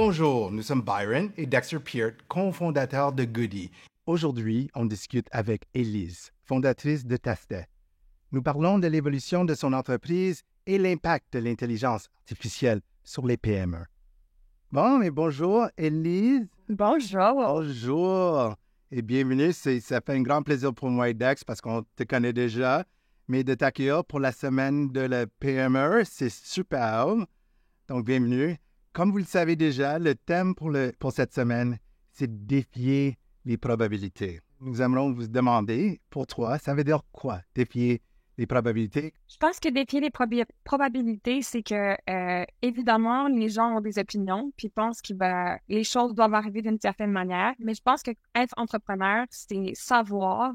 Bonjour, nous sommes Byron et Dexter Peart, cofondateurs de Goody. Aujourd'hui, on discute avec Élise, fondatrice de Tastet. Nous parlons de l'évolution de son entreprise et l'impact de l'intelligence artificielle sur les PME. Bon, mais bonjour, Élise. Bonjour. Bonjour et bienvenue. Ça fait un grand plaisir pour moi et Dex parce qu'on te connaît déjà, mais de t'accueillir pour la semaine de la PME, c'est super. Donc, bienvenue. Comme vous le savez déjà, le thème pour cette semaine, c'est défier les probabilités. Nous aimerions vous demander, pour toi, ça veut dire quoi, défier les probabilités? Je pense que défier les probabilités, c'est que, évidemment, les gens ont des opinions, puis pensent que les choses doivent arriver d'une certaine manière, mais je pense que être entrepreneur, c'est savoir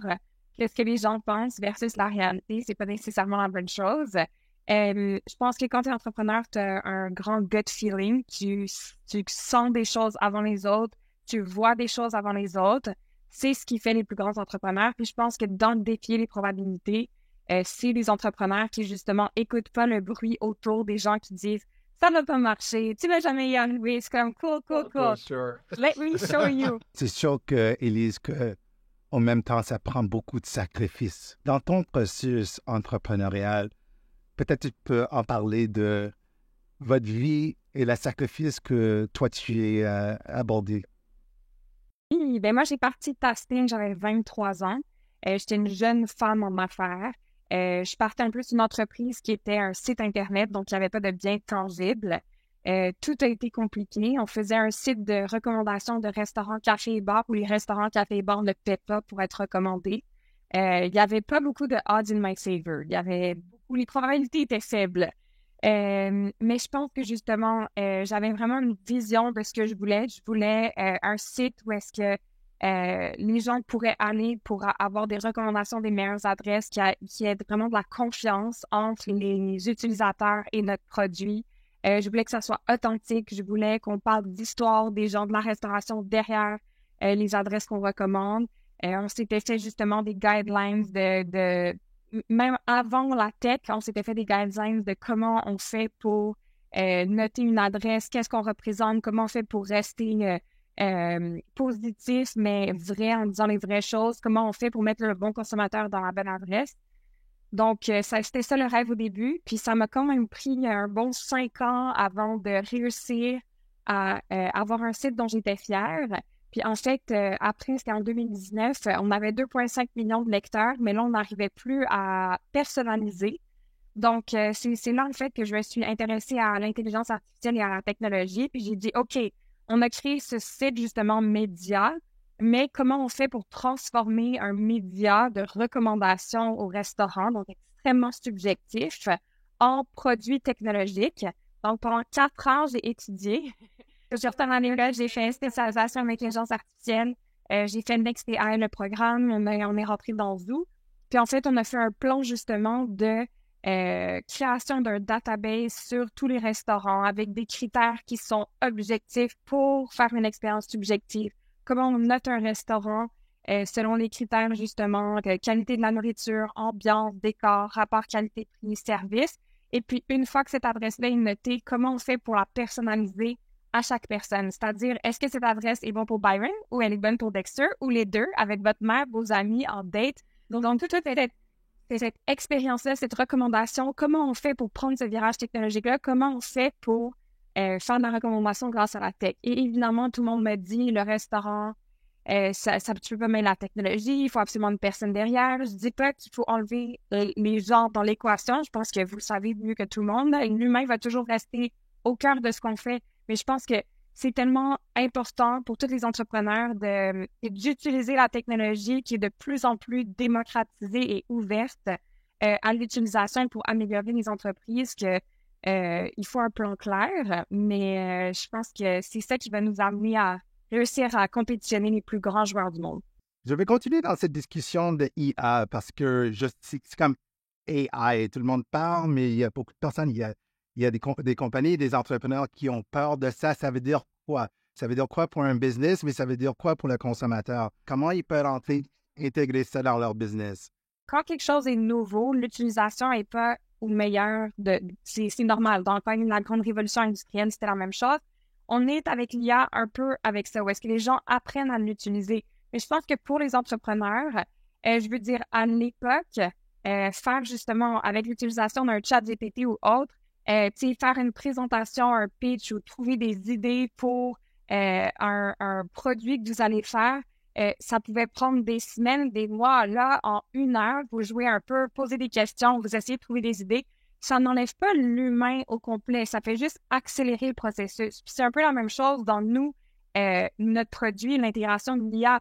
qu'est-ce que les gens pensent versus la réalité, c'est pas nécessairement la bonne chose. Je pense que quand tu es entrepreneur, tu as un grand gut feeling, tu sens des choses avant les autres, tu vois des choses avant les autres. C'est ce qui fait les plus grands entrepreneurs. Puis je pense que dans défier les probabilités, c'est les entrepreneurs qui, justement, écoutent pas le bruit autour des gens qui disent « ça va pas marcher, tu vas jamais y arriver ». C'est comme « cool. Sure. Let me show you ». C'est sûr que, Élise, en même temps, ça prend beaucoup de sacrifices. Dans ton processus entrepreneurial, peut-être tu peux en parler de votre vie et le sacrifice que toi, tu as abordé. Oui, moi, j'ai parti de Tasting, j'avais 23 ans. J'étais une jeune femme en affaires. Je partais un peu d'une entreprise qui était un site Internet, donc il n'y avait pas de biens tangibles. Tout a été compliqué. On faisait un site de recommandation de restaurants, cafés et bars où les restaurants, cafés et bars ne paient pas pour être recommandés. Il n'y avait pas beaucoup de odds in my favor. Les probabilités étaient faibles. Mais je pense que justement, j'avais vraiment une vision de ce que je voulais. Je voulais un site où est-ce que les gens pourraient aller pour avoir des recommandations des meilleures adresses, qui aient vraiment de la confiance entre les utilisateurs et notre produit. Je voulais que ça soit authentique. Je voulais qu'on parle d'histoire des gens de la restauration derrière les adresses qu'on recommande. On s'était fait justement des guidelines même avant la tech, on s'était fait des guidelines de comment on fait pour noter une adresse, qu'est-ce qu'on représente, comment on fait pour rester positif, mais vrai, en disant les vraies choses, comment on fait pour mettre le bon consommateur dans la bonne adresse. Donc, c'était ça le rêve au début, puis ça m'a quand même pris un bon 5 ans avant de réussir à avoir un site dont j'étais fière. Puis en fait, après, c'était en 2019, on avait 2,5 millions de lecteurs, mais là, on n'arrivait plus à personnaliser. Donc, c'est là, en fait, que je me suis intéressée à l'intelligence artificielle et à la technologie. Puis j'ai dit, OK, on a créé ce site, justement, média, mais comment on fait pour transformer un média de recommandation au restaurant, donc extrêmement subjectif, en produit technologique? Donc, pendant 4 ans, j'ai étudié. Je suis retournée à l'école, j'ai fait une spécialisation en intelligence artificielle. J'ai fait NextAI, le programme, on est rentré dans Zoo. Puis en fait, on a fait un plan justement de création d'un database sur tous les restaurants avec des critères qui sont objectifs pour faire une expérience subjective. Comment on note un restaurant selon les critères justement, qualité de la nourriture, ambiance, décor, rapport qualité-prix, service. Et puis, une fois que cette adresse-là est notée, comment on fait pour la personnaliser à chaque personne? C'est-à-dire, est-ce que cette adresse est bonne pour Byron ou elle est bonne pour Dexter ou les deux avec votre mère, vos amis en date? Donc toute cette expérience-là, cette recommandation, comment on fait pour prendre ce virage technologique-là? Comment on fait pour faire de la recommandation grâce à la tech? Et évidemment, tout le monde me dit, le restaurant, tu peux pas mettre la technologie, il faut absolument une personne derrière. Je dis pas qu'il faut enlever les gens dans l'équation. Je pense que vous le savez mieux que tout le monde. L'humain va toujours rester au cœur de ce qu'on fait. Mais je pense que c'est tellement important pour tous les entrepreneurs d'utiliser la technologie qui est de plus en plus démocratisée et ouverte à l'utilisation pour améliorer les entreprises que il faut un plan clair. Mais je pense que c'est ça qui va nous amener à réussir à compétitionner les plus grands joueurs du monde. Je vais continuer dans cette discussion de IA parce que c'est comme AI, tout le monde parle, mais il y a beaucoup de personnes, il y a des compagnies, des entrepreneurs qui ont peur de ça. Ça veut dire quoi? Ça veut dire quoi pour un business, mais ça veut dire quoi pour le consommateur? Comment ils peuvent intégrer ça dans leur business? Quand quelque chose est nouveau, l'utilisation n'est pas au meilleur c'est normal. Dans le cas de la grande révolution industrielle, c'était la même chose. on est avec l'IA un peu avec ça, où est-ce que les gens apprennent à l'utiliser. Mais je pense que pour les entrepreneurs, je veux dire, à l'époque, faire justement, avec l'utilisation d'un chat GPT ou autre, tu sais, faire une présentation, un pitch ou trouver des idées pour un produit que vous allez faire, ça pouvait prendre des semaines, des mois. Là, en 1 heure, vous jouez un peu, posez des questions, vous essayez de trouver des idées. Ça n'enlève pas l'humain au complet. Ça fait juste accélérer le processus. Puis c'est un peu la même chose dans nous, notre produit, l'intégration de l'IA.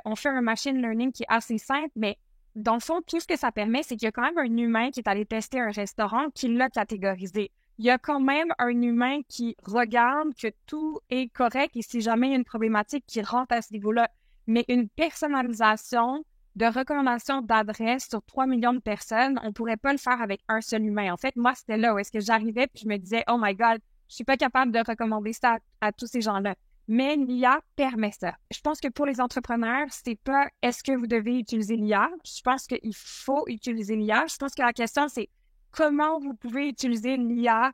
On fait un machine learning qui est assez simple, mais dans le fond, tout ce que ça permet, c'est qu'il y a quand même un humain qui est allé tester un restaurant qui l'a catégorisé. Il y a quand même un humain qui regarde que tout est correct et si jamais il y a une problématique qui rentre à ce niveau-là. Mais une personnalisation de recommandation d'adresse sur 3 millions de personnes, on ne pourrait pas le faire avec un seul humain. En fait, moi, c'était là où est-ce que j'arrivais puis je me disais, oh my God, je suis pas capable de recommander ça à tous ces gens-là. Mais l'IA permet ça. Je pense que pour les entrepreneurs, c'est pas est-ce que vous devez utiliser l'IA. Je pense qu'il faut utiliser l'IA. Je pense que la question, c'est comment vous pouvez utiliser l'IA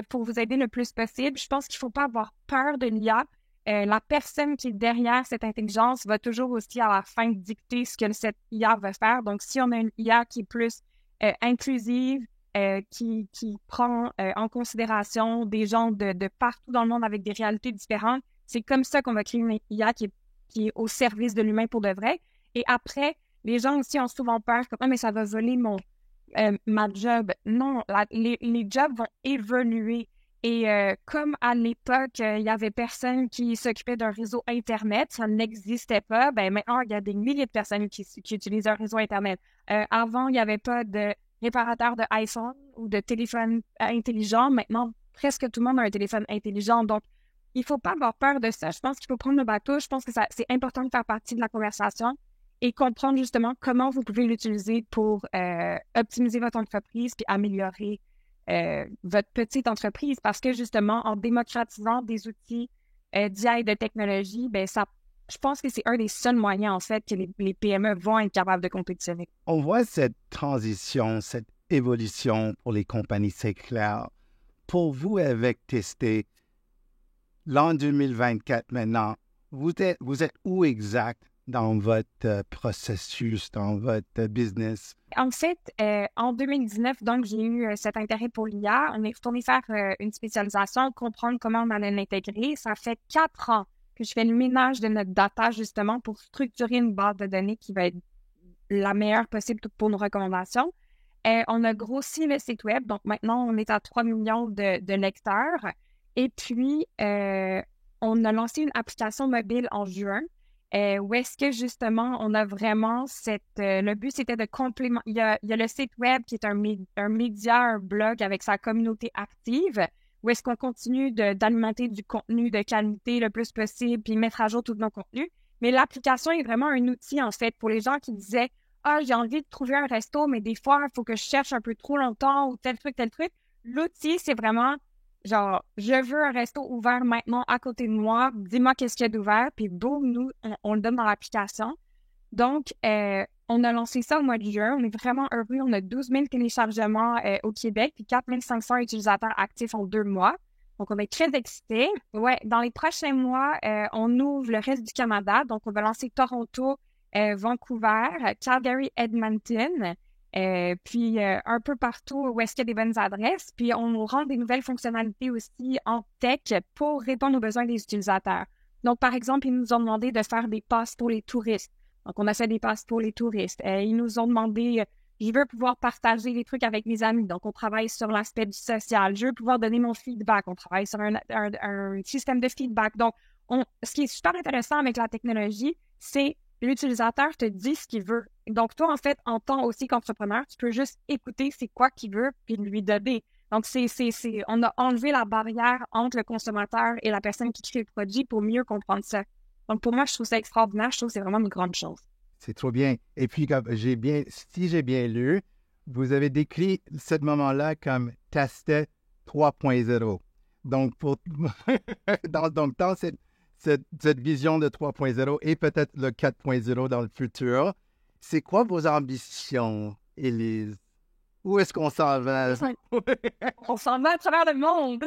pour vous aider le plus possible. Je pense qu'il ne faut pas avoir peur de l'IA. La personne qui est derrière cette intelligence va toujours aussi à la fin dicter ce que cette IA va faire. Donc, si on a une IA qui est plus inclusive, qui prend en considération des gens de partout dans le monde avec des réalités différentes, c'est comme ça qu'on va créer une IA qui est au service de l'humain pour de vrai. Et après, les gens aussi ont souvent peur comme « Ah, mais ça va voler ma job ». Non, les jobs vont évoluer. Et comme à l'époque, il n'y avait personne qui s'occupait d'un réseau Internet, ça n'existait pas, ben maintenant, il y a des milliers de personnes qui utilisent un réseau Internet. Avant, il n'y avait pas de réparateur de iPhone ou de téléphone intelligent. Maintenant, presque tout le monde a un téléphone intelligent. Donc, il ne faut pas avoir peur de ça. Je pense qu'il faut prendre le bateau. Je pense que c'est important de faire partie de la conversation et comprendre justement comment vous pouvez l'utiliser pour optimiser votre entreprise puis améliorer votre petite entreprise. Parce que justement, en démocratisant des outils d'IA et de technologie, ben je pense que c'est un des seuls moyens, en fait, que les PME vont être capables de compétitionner. On voit cette transition, cette évolution pour les compagnies, c'est clair. Pour vous, avec Testé, l'an 2024 maintenant, vous êtes où exact dans votre processus, dans votre business? En fait, en 2019, donc, j'ai eu cet intérêt pour l'IA. On est retourné faire une spécialisation, comprendre comment on allait l'intégrer. Ça fait 4 ans que je fais le ménage de notre data, justement, pour structurer une base de données qui va être la meilleure possible pour nos recommandations. On a grossi le site web, donc maintenant, on est à 3 millions de lecteurs. Et puis, on a lancé une application mobile en juin, où est-ce que, justement, on a vraiment le but, c'était de complémenter... Il y a le site web qui est un média, un blog avec sa communauté active, où est-ce qu'on continue d'alimenter du contenu de qualité le plus possible, puis mettre à jour tous nos contenus. Mais l'application est vraiment un outil, en fait, pour les gens qui disaient « Ah, j'ai envie de trouver un resto, mais des fois, il faut que je cherche un peu trop longtemps ou tel truc, tel truc. » L'outil, c'est vraiment genre, je veux un resto ouvert maintenant à côté de moi, dis-moi qu'est-ce qu'il y a d'ouvert, puis boum, nous, on le donne dans l'application. Donc, on a lancé ça au mois de juin. On est vraiment heureux. On a 12 000 téléchargements au Québec, puis 4 500 utilisateurs actifs en 2 mois. Donc, on est très excités. Ouais, dans les prochains mois, on ouvre le reste du Canada. Donc, on va lancer Toronto, Vancouver, Calgary, Edmonton, puis un peu partout où est-ce qu'il y a des bonnes adresses. Puis, on rend des nouvelles fonctionnalités aussi en tech pour répondre aux besoins des utilisateurs. Donc, par exemple, ils nous ont demandé de faire des passes pour les touristes. Donc, on a fait des passes pour les touristes. Ils nous ont demandé, je veux pouvoir partager les trucs avec mes amis. Donc, on travaille sur l'aspect du social. Je veux pouvoir donner mon feedback. On travaille sur un système de feedback. Donc, ce qui est super intéressant avec la technologie, c'est l'utilisateur te dit ce qu'il veut. Donc, toi, en fait, en tant aussi qu'entrepreneur, tu peux juste écouter c'est quoi qu'il veut puis lui donner. Donc, on a enlevé la barrière entre le consommateur et la personne qui crée le produit pour mieux comprendre ça. Donc, pour moi, je trouve ça extraordinaire. Je trouve que c'est vraiment une grande chose. C'est trop bien. Et puis, si j'ai bien lu, vous avez décrit ce moment-là comme Testé 3.0. Donc, dans cette vision de 3.0 et peut-être le 4.0 dans le futur, c'est quoi vos ambitions, Élise? Où est-ce qu'on s'en va? On s'en va à travers le monde.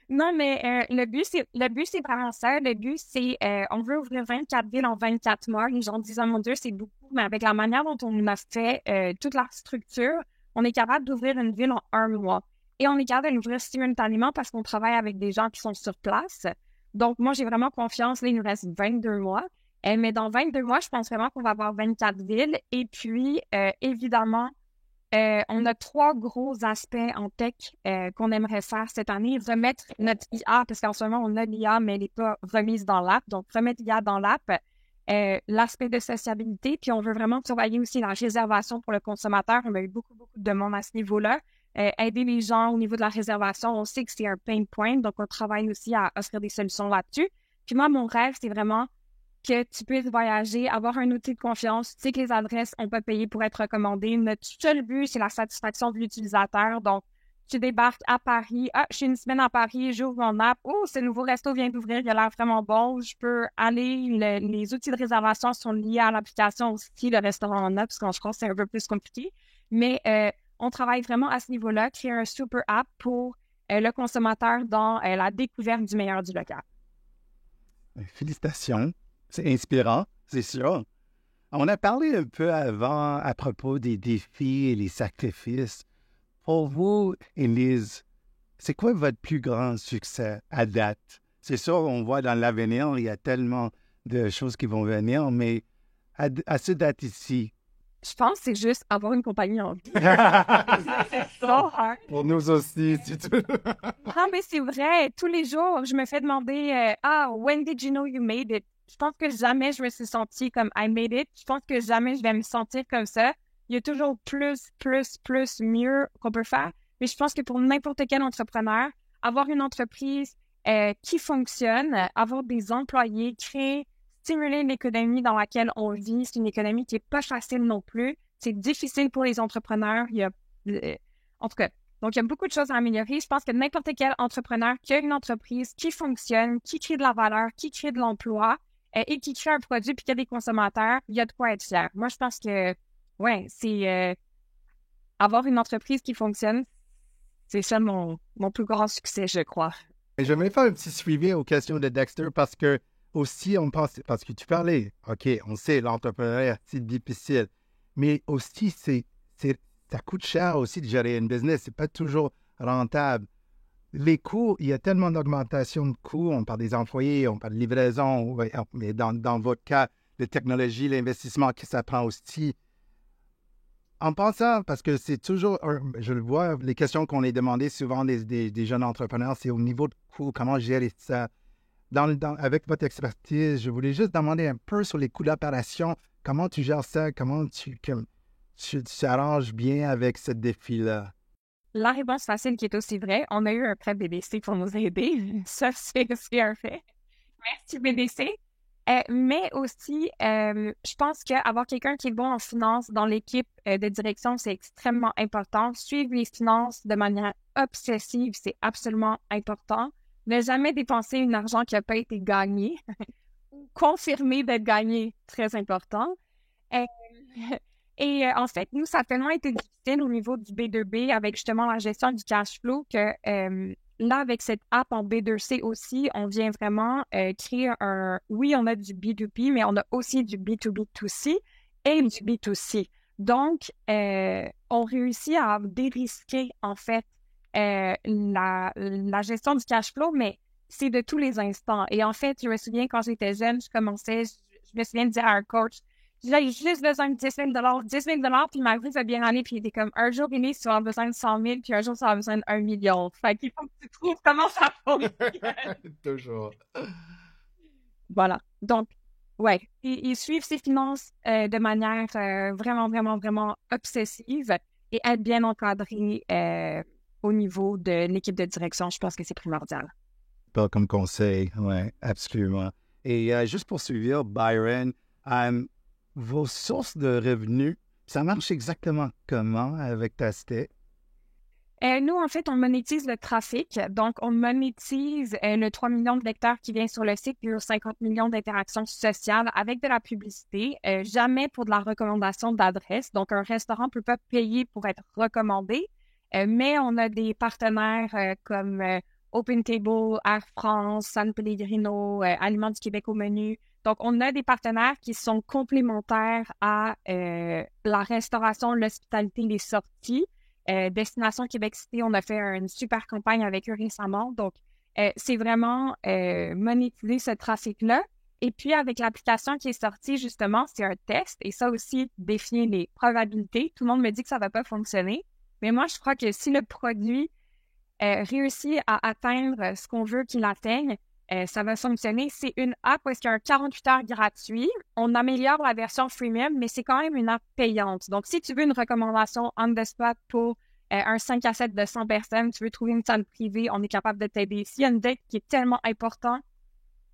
Non, mais le but, c'est vraiment ça. Le but, c'est on veut ouvrir 24 villes en 24 mois. Les gens disent, oh mon Dieu, c'est beaucoup, mais avec la manière dont on a fait toute la structure, on est capable d'ouvrir une ville en 1 mois. Et on est capable de l'ouvrir simultanément parce qu'on travaille avec des gens qui sont sur place. Donc, moi, j'ai vraiment confiance. Là, il nous reste 22 mois. Mais dans 22 mois, je pense vraiment qu'on va avoir 24 villes. Et puis, évidemment, on a 3 gros aspects en tech qu'on aimerait faire cette année. Remettre notre IA, parce qu'en ce moment, on a l'IA, mais elle n'est pas remise dans l'app. Donc, remettre l'IA dans l'app, l'aspect de sociabilité, puis on veut vraiment travailler aussi la réservation pour le consommateur. On a eu beaucoup, beaucoup de demandes à ce niveau-là. Aider les gens au niveau de la réservation, on sait que c'est un pain point, donc on travaille aussi à offrir des solutions là-dessus. Puis moi, mon rêve, c'est vraiment que tu puisses voyager, avoir un outil de confiance. Tu sais que les adresses, on peut payer pour être recommandées. Notre seul but, c'est la satisfaction de l'utilisateur. Donc, tu débarques à Paris. Ah, je suis une semaine à Paris, j'ouvre mon app. Oh, ce nouveau resto vient d'ouvrir, il a l'air vraiment bon. Je peux aller. Les outils de réservation sont liés à l'application aussi, le restaurant en app, parce qu'en France, c'est un peu plus compliqué. Mais on travaille vraiment à ce niveau-là, créer un super app pour le consommateur dans la découverte du meilleur du local. Félicitations. C'est inspirant, c'est sûr. On a parlé un peu avant à propos des défis et les sacrifices. Pour vous, Élise, c'est quoi votre plus grand succès à date? C'est sûr, on voit dans l'avenir, il y a tellement de choses qui vont venir, mais à ce date ici. Je pense que c'est juste avoir une compagnie en vie. C'est so hard. Pour nous aussi, c'est tout. Ah, mais c'est vrai. Tous les jours, je me fais demander when did you know you made it? Je pense que jamais je me suis sentie comme I made it. Je pense que jamais je vais me sentir comme ça. Il y a toujours plus, mieux qu'on peut faire. Mais je pense que pour n'importe quel entrepreneur, avoir une entreprise qui fonctionne, avoir des employés, stimuler l'économie dans laquelle on vit, c'est une économie qui n'est pas facile non plus. C'est difficile pour les entrepreneurs. En tout cas, donc il y a beaucoup de choses à améliorer. Je pense que n'importe quel entrepreneur qui a une entreprise qui fonctionne, qui crée de la valeur, qui crée de l'emploi et qui crée un produit puis qui a des consommateurs, il y a de quoi être fier. Moi, je pense que, ouais, c'est avoir une entreprise qui fonctionne, c'est ça mon plus grand succès, je crois. Et j'aimerais faire un petit suivi aux questions de Dexter parce que aussi, on pense, parce que tu parlais, OK, on sait, l'entrepreneuriat, c'est difficile, mais aussi, ça coûte cher aussi de gérer une business, c'est pas toujours rentable. Les coûts, il y a tellement d'augmentation de coûts, on parle des employés, on parle de livraison, mais dans votre cas, de technologie, l'investissement que ça prend aussi. En pensant, parce que c'est toujours, je le vois, les questions qu'on est demandées souvent des jeunes entrepreneurs, c'est au niveau de coûts, comment gérer ça. Avec votre expertise, je voulais juste demander un peu sur les coûts d'opération, comment tu gères ça, comment tu t'arranges bien avec ce défi-là. La réponse facile qui est aussi vraie, on a eu un prêt BDC pour nous aider. Ça, c'est un fait. Merci BDC. Mais aussi, je pense qu'avoir quelqu'un qui est bon en finance dans l'équipe de direction, c'est extrêmement important. Suivre les finances de manière obsessive, c'est absolument important. Ne jamais dépenser un argent qui n'a pas été gagné ou confirmer d'être gagné, très important. Et en fait, nous, ça a tellement été difficile au niveau du B2B avec justement la gestion du cash flow que là, avec cette app en B2C aussi, on vient vraiment créer oui, on a du B2B, mais on a aussi du B2B2C et du B2C. Donc, on réussit à dérisquer, en fait, la gestion du cash flow, mais c'est de tous les instants. Et en fait, je me souviens quand j'étais jeune, je me souviens de dire à un coach, j'ai juste besoin de 10 000 puis ma vie va bien aller, puis il était comme, un jour, Élise, tu vas avoir besoin de 100 000, puis un jour, tu vas avoir besoin d'1 million. Fait qu'il faut que tu trouves comment ça fonctionne. Toujours. Voilà. Donc, ouais, ils suivent ses finances de manière vraiment, vraiment, vraiment obsessive et être bien encadré au niveau de l'équipe de direction, je pense que c'est primordial. Pas comme conseil, oui, absolument. Et juste pour suivre, Byron, vos sources de revenus, ça marche exactement comment avec Tastet? Nous, en fait, on monétise le trafic. Donc, on monétise le 3 millions de lecteurs qui viennent sur le site, puis 50 millions d'interactions sociales avec de la publicité, jamais pour de la recommandation d'adresse. Donc, un restaurant ne peut pas payer pour être recommandé, mais on a des partenaires comme Open Table, Air France, San Pellegrino, Aliments du Québec au menu. Donc, on a des partenaires qui sont complémentaires à la restauration, l'hospitalité, les sorties. Destination Québec City, on a fait une super campagne avec eux récemment. Donc, c'est vraiment monétiser ce trafic-là. Et puis, avec l'application qui est sortie, justement, c'est un test. Et ça aussi, définir les probabilités. Tout le monde me dit que ça ne va pas fonctionner. Mais moi, je crois que si le produit réussit à atteindre ce qu'on veut qu'il atteigne, ça va fonctionner. C'est une app où est-ce qu'il y a un 48 heures gratuit. On améliore la version freemium, mais c'est quand même une app payante. Donc, si tu veux une recommandation on the spot pour un 5 à 7 de 100 personnes, tu veux trouver une salle privée, on est capable de t'aider. S'il y a une dette qui est tellement importante,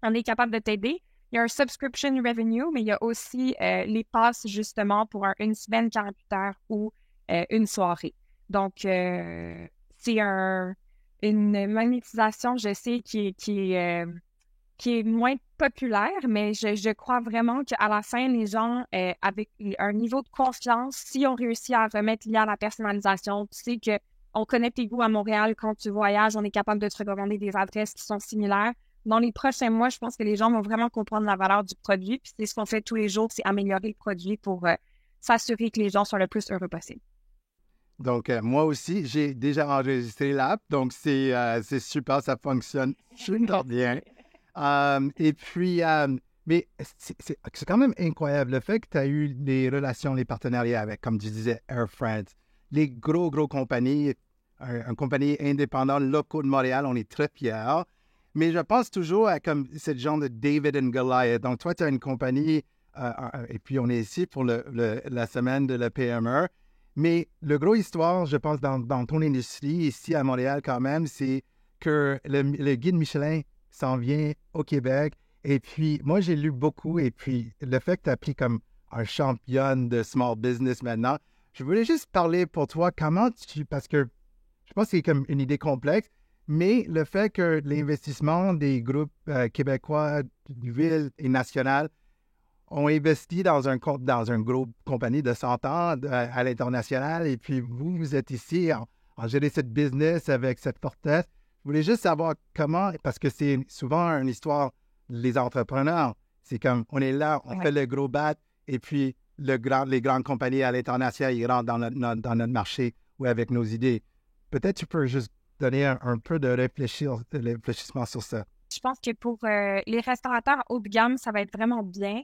on est capable de t'aider. Il y a un subscription revenue, mais il y a aussi les passes justement pour une semaine, 48 heures ou une soirée. Donc, c'est une monétisation, je sais, qui est moins populaire, mais je crois vraiment qu'à la fin, les gens, avec un niveau de confiance, si on réussit à remettre lié à la personnalisation, tu sais qu'on connaît tes goûts à Montréal quand tu voyages, on est capable de te recommander des adresses qui sont similaires. Dans les prochains mois, je pense que les gens vont vraiment comprendre la valeur du produit. Puis c'est ce qu'on fait tous les jours, c'est améliorer le produit pour s'assurer que les gens soient le plus heureux possible. Donc, moi aussi, j'ai déjà enregistré l'app. Donc, c'est super, ça fonctionne super bien. Et puis, mais c'est quand même incroyable le fait que tu as eu des relations, les partenariats avec, comme tu disais, Air France, les gros compagnies, une compagnie indépendante, locaux de Montréal, on est très fiers. Mais je pense toujours à comme ce genre de David and Goliath. Donc, toi, tu as une compagnie, et puis on est ici pour la semaine de la PME. Mais le gros histoire, je pense, dans ton industrie, ici à Montréal quand même, c'est que le guide Michelin s'en vient au Québec. Et puis, moi, j'ai lu beaucoup. Et puis, le fait que tu as pris comme un championne de small business maintenant, je voulais juste parler pour toi, parce que je pense que c'est comme une idée complexe, mais le fait que l'investissement des groupes québécois, villes et nationales ont investi dans un groupe compagnie de 100 ans à l'international, et puis vous êtes ici en gérer cette business avec cette fortesse. Je voulais juste savoir comment, parce que c'est souvent une histoire des entrepreneurs. C'est comme, on est là, on fait le gros bat, et puis les grandes compagnies à l'international, ils rentrent dans notre marché ou avec nos idées. Peut-être tu peux juste donner un peu de réfléchissement sur ça. Je pense que pour les restaurateurs haut de gamme, ça va être vraiment bien.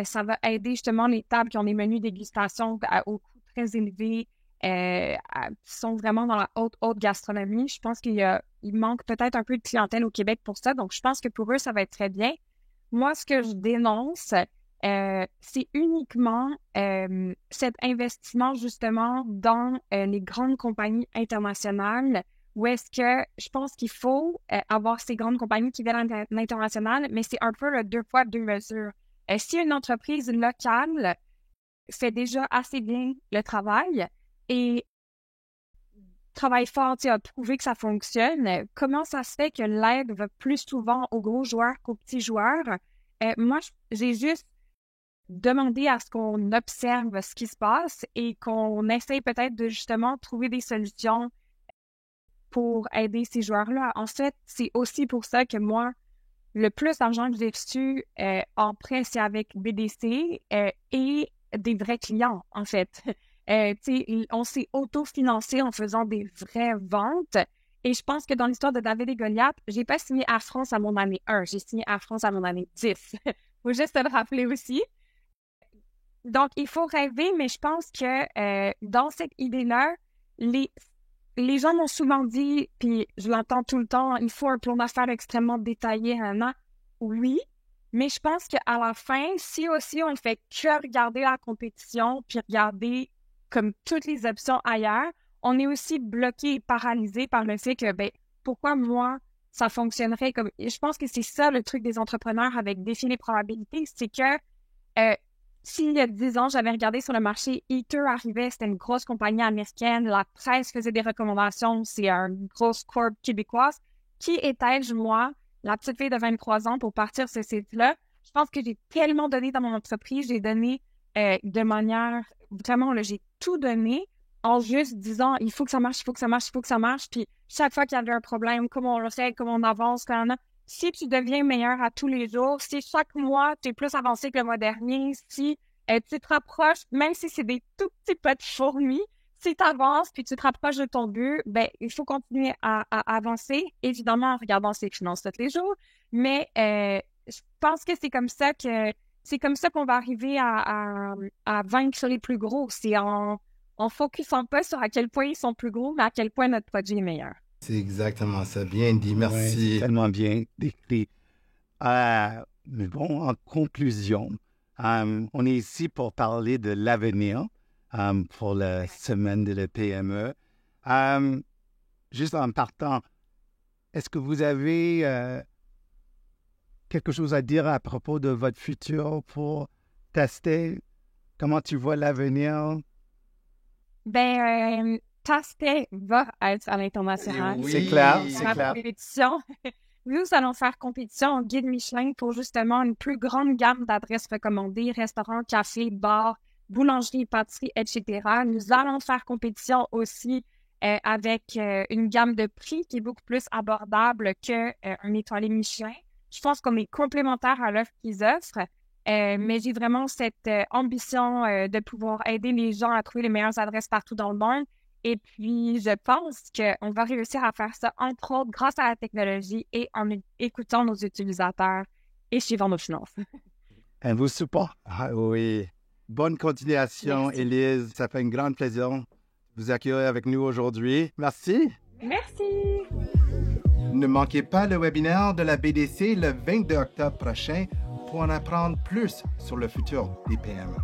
Ça va aider justement les tables qui ont des menus dégustation au coût très élevé, qui sont vraiment dans la haute gastronomie. Je pense qu'il manque peut-être un peu de clientèle au Québec pour ça. Donc, je pense que pour eux, ça va être très bien. Moi, ce que je dénonce, c'est uniquement cet investissement justement dans les grandes compagnies internationales où est-ce que je pense qu'il faut avoir ces grandes compagnies qui viennent à l'international, mais c'est un peu le 2 poids, 2 mesures. Si une entreprise locale fait déjà assez bien le travail et travaille fort, à prouver que ça fonctionne, comment ça se fait que l'aide va plus souvent aux gros joueurs qu'aux petits joueurs? Moi, j'ai juste demandé à ce qu'on observe ce qui se passe et qu'on essaye peut-être de justement trouver des solutions pour aider ces joueurs-là. En fait, c'est aussi pour ça que moi, le plus d'argent que j'ai reçu en prêt, c'est avec BDC et des vrais clients, en fait. On s'est autofinancé en faisant des vraies ventes. Et je pense que dans l'histoire de David et Goliath, j'ai pas signé Air France à mon année 1, j'ai signé Air France à mon année 10. Faut juste le rappeler aussi. Donc, il faut rêver, mais je pense que dans cette idée-là, les gens m'ont souvent dit, puis je l'entends tout le temps, il faut un plan d'affaires extrêmement détaillé, oui, mais je pense qu'à la fin, si aussi on ne fait que regarder la compétition, puis regarder comme toutes les options ailleurs, on est aussi bloqué et paralysé par le fait que, pourquoi moi, ça fonctionnerait comme... Je pense que c'est ça le truc des entrepreneurs avec défier les probabilités, c'est que s'il y a 10 ans, j'avais regardé sur le marché, Eater arrivait, c'était une grosse compagnie américaine, la presse faisait des recommandations, c'est une grosse corp québécoise. Qui étais-je, moi, la petite fille de 23 ans, pour partir ce site-là? Je pense que j'ai tellement donné dans mon entreprise, j'ai donné de manière, vraiment, là, j'ai tout donné en juste disant, il faut que ça marche, il faut que ça marche, il faut que ça marche. Puis chaque fois qu'il y avait un problème, comment on le règle, comment on avance, si tu deviens meilleur à tous les jours, si chaque mois, tu es plus avancé que le mois dernier, si tu te rapproches, même si c'est des tout petits pas de fourmis, si tu avances puis tu te rapproches de ton but, ben il faut continuer à avancer, évidemment en regardant ses finances tous les jours, mais je pense que c'est comme ça qu'on va arriver à vaincre les plus gros. C'est en focusant pas sur à quel point ils sont plus gros, mais à quel point notre produit est meilleur. C'est exactement ça. Bien dit, merci. Ouais, c'est tellement bien décrit. Mais bon, en conclusion, on est ici pour parler de l'avenir pour la semaine de la PME. Juste en partant, est-ce que vous avez quelque chose à dire à propos de votre futur pour tester? Comment tu vois l'avenir? Ben, Tastet va être à l'international. Oui, C'est clair, Pour c'est la clair. compétition. Nous allons faire compétition au guide Michelin pour justement une plus grande gamme d'adresses recommandées, restaurants, cafés, bars, boulangeries, pâtisseries, etc. Nous allons faire compétition aussi avec une gamme de prix qui est beaucoup plus abordable qu'un étoilé Michelin. Je pense qu'on est complémentaires à l'offre qu'ils offrent, mais j'ai vraiment cette ambition de pouvoir aider les gens à trouver les meilleures adresses partout dans le monde. Et puis, je pense qu'on va réussir à faire ça, entre autres, grâce à la technologie et en écoutant nos utilisateurs et suivant nos finances. Un vous support. Ah oui. Bonne continuation, Merci. Élise. Ça fait un grand plaisir de vous accueillir avec nous aujourd'hui. Merci. Merci! Ne manquez pas le webinaire de la BDC le 22 octobre prochain pour en apprendre plus sur le futur des PME.